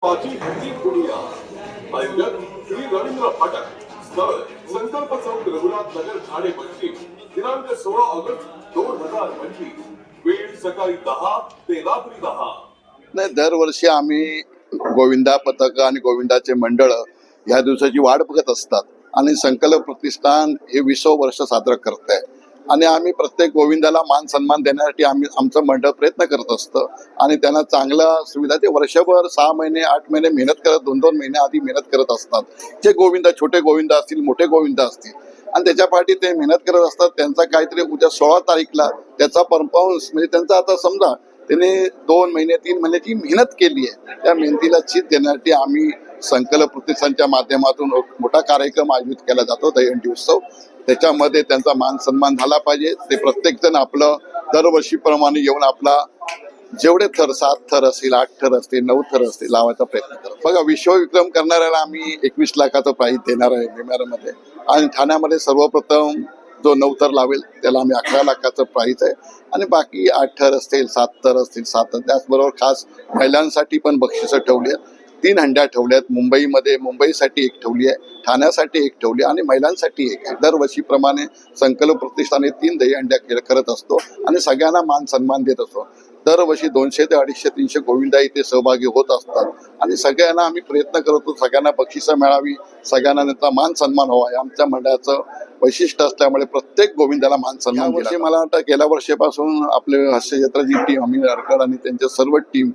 पाची हंडी फुलूया. आयोजक श्री रवींद्र फाटक. स्थळ संकल्प चौक, रघुनाथ नगर, ठाणे पश्चिम. दिनांक 16 ऑगस्ट 2025. वेळ सकाळी 10 ते रात्री 10. नाही, दरवर्षी आम्ही गोविंदा पथक आणि गोविंदाचे मंडळ या दिवसाची वाट बघत असतात आणि संकल्प प्रतिष्ठान हे 20 वर्ष साजरं करत आहे आणि आम्ही प्रत्येक गोविंदाला मान सन्मान देण्यासाठी आमचं मंडळ प्रयत्न करत असतं आणि त्यांना चांगला सुविधा ते वर्षभर 6 महिने 8 महिने मेहनत करत 2-2 महिने आधी मेहनत करत असतात. जे गोविंदा छोटे गोविंदा असतील मोठे गोविंदा असतील आणि त्याच्या पाठी ते मेहनत करत असतात. त्यांचा काहीतरी उद्या 16 तारीखला त्याचा परफॉर्मन्स म्हणजे त्यांचा आता समजा त्याने 2 महिने 3 महिन्याची मेहनत केली आहे. त्या मेहनतीला चीज देण्यासाठी आम्ही संकल्प प्रतिष्ठानच्या माध्यमातून मोठा कार्यक्रम आयोजित केला जातो, दहीहंडी उत्सव. त्याच्यामध्ये त्यांचा मान सन्मान झाला पाहिजे. ते प्रत्येक जण आपलं दरवर्षीप्रमाणे येऊन आपला जेवढे थर 7 थर असतील 8 थर असतील 9 थर असतील लावायचा प्रयत्न करतो. बघा, विश्वविक्रम करणाऱ्याला आम्ही 21 लाखाचं प्राईज देणार आहे भीमारमध्ये आणि ठाण्यामध्ये सर्वप्रथम जो 9 थर लावेल त्याला आम्ही 11 लाखाचं प्राईज आहे आणि बाकी 8 थर असतील 7 थर असतील 7. त्याचबरोबर खास महिलांसाठी पण बक्षिसं ठेवली आहेत. 3 हंड्या ठेवल्या आहेत. मुंबईसाठी 1 ठेवली आहे, ठाण्यासाठी 1 ठेवली आणि महिलांसाठी 1 आहे. दरवर्षीप्रमाणे संकल्प प्रतिष्ठाने 3 दहीहंड्या करत असतो आणि सगळ्यांना मान सन्मान देत असतो. दरवर्षी 200 ते 250-300 गोविंदा इथे सहभागी होत असतात आणि सगळ्यांना आम्ही प्रयत्न करतो सगळ्यांना बक्षिसं मिळावी, सगळ्यांना त्यांचा मान सन्मान व्हावा. आमच्या मंडळाचं वैशिष्ट्य असल्यामुळे प्रत्येक गोविंदाला मान सन्मान वर्षी मला वाटतं गेल्या वर्षीपासून आपले हास्यजत्राची टीम अमीर अडकड आणि त्यांच्या सर्व टीम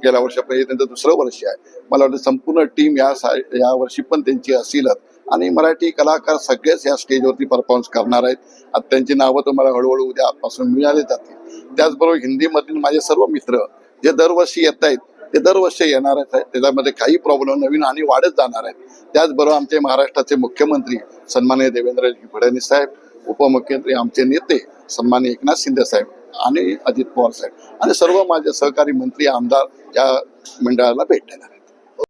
गेल्या वर्षापर्यंत त्यांचं 2रं वर्ष आहे. मला वाटतं संपूर्ण टीम या वर्षी पण त्यांची असेलच आणि मराठी कलाकार सगळेच या स्टेजवरती परफॉर्मन्स करणार आहेत. आता त्यांची नावं तुम्हाला हळूहळू उद्यापासून मिळाली जातील. त्याचबरोबर हिंदीमधील माझे सर्व मित्र जे दरवर्षी येत आहेत ते दरवर्षी येणारच आहेत. त्याच्यामध्ये काही प्रॉब्लेम नवीन आणि वाढत जाणार आहेत. त्याचबरोबर आमचे महाराष्ट्राचे मुख्यमंत्री सन्माननीय देवेंद्रजी फडणवीस साहेब, उपमुख्यमंत्री आमचे नेते सन्माननीय एकनाथ शिंदे साहेब आणि अजित पवार साहेब आणि सर्व माझे सहकारी मंत्री आमदार या मंडळाला भेट देणार.